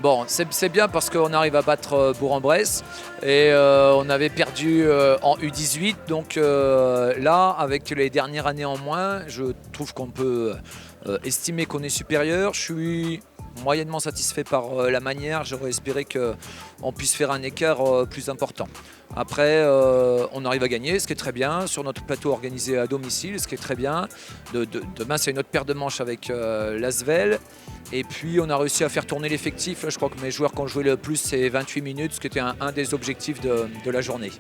Bon, c'est bien parce qu'on arrive à battre Bourg-en-Bresse et on avait perdu en U18. Donc là, avec les dernières années en moins, je trouve qu'on peut estimer qu'on est supérieur. Je suis moyennement satisfait par la manière. J'aurais espéré qu'on puisse faire un écart plus important. Après, on arrive à gagner, ce qui est très bien, sur notre plateau organisé à domicile, ce qui est très bien. Demain, c'est une autre paire de manches avec l'Asvel. Et puis, on a réussi à faire tourner l'effectif. Je crois que mes joueurs qui ont joué le plus, c'est 28 minutes, ce qui était un des objectifs de la journée.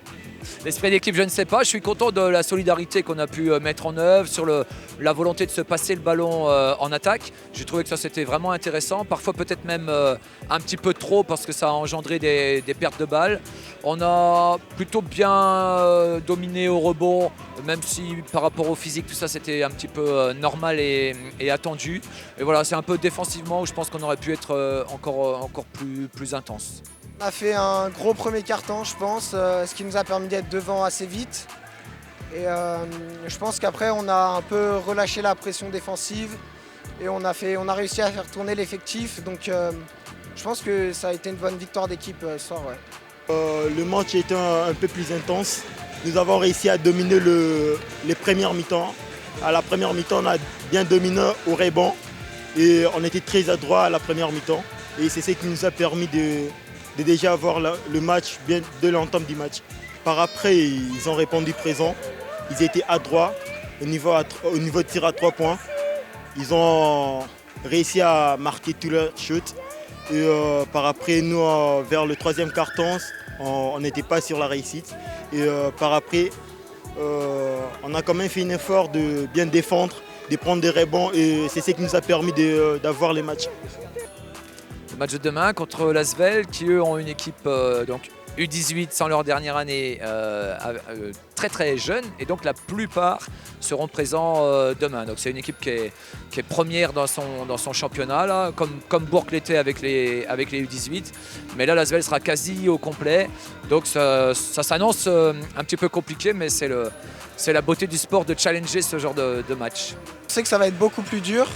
L'esprit d'équipe, je ne sais pas. Je suis content de la solidarité qu'on a pu mettre en œuvre, sur la volonté de se passer le ballon en attaque. J'ai trouvé que ça, c'était vraiment intéressant. Parfois, peut-être même un petit peu trop parce que ça a engendré des pertes de balles. On a plutôt bien dominé au rebond, même si par rapport au physique, tout ça, c'était un petit peu normal et attendu. Et voilà, c'est un peu défensivement où je pense qu'on aurait pu être encore plus intense. On a fait un gros premier quart-temps, je pense, ce qui nous a permis d'être devant assez vite. Et je pense qu'après, on a un peu relâché la pression défensive et on a réussi à faire tourner l'effectif. Donc je pense que ça a été une bonne victoire d'équipe ce soir. Ouais. Le match a été un peu plus intense. Nous avons réussi à dominer les premières mi-temps. À la première mi-temps, on a bien dominé au rebond et on était très adroit à la première mi-temps. Et c'est ce qui nous a permis de déjà avoir le match bien de l'entame du match. Par après, ils ont répondu présent. Ils étaient adroits au niveau de tir à 3 points. Ils ont réussi à marquer tous leurs shoots. Et par après, nous, vers le troisième quart-temps, on n'était pas sur la réussite. Et par après, on a quand même fait un effort de bien défendre, de prendre des rebonds. Et c'est ce qui nous a permis d'avoir les matchs. Le match de demain contre l'Asvel, qui eux ont une équipe donc U18 sans leur dernière année très très jeune, et donc la plupart seront présents demain. Donc c'est une équipe qui est première dans son championnat, là, comme Bourg l'était avec les U18. Mais là, l'Asvel sera quasi au complet. Donc ça s'annonce un petit peu compliqué, mais c'est la beauté du sport de challenger ce genre de match. Je sais que ça va être beaucoup plus dur.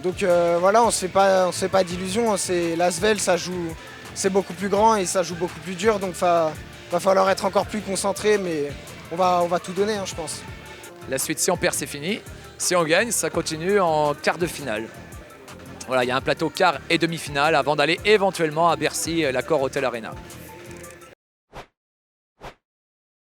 Donc voilà, on ne se fait pas d'illusions. L'Asvel, c'est beaucoup plus grand et ça joue beaucoup plus dur. Donc va falloir être encore plus concentré, mais on va tout donner, je pense. La suite, si on perd, c'est fini. Si on gagne, ça continue en quart de finale. Voilà, il y a un plateau quart et demi-finale avant d'aller éventuellement à Bercy, l'Accor Hotel Arena.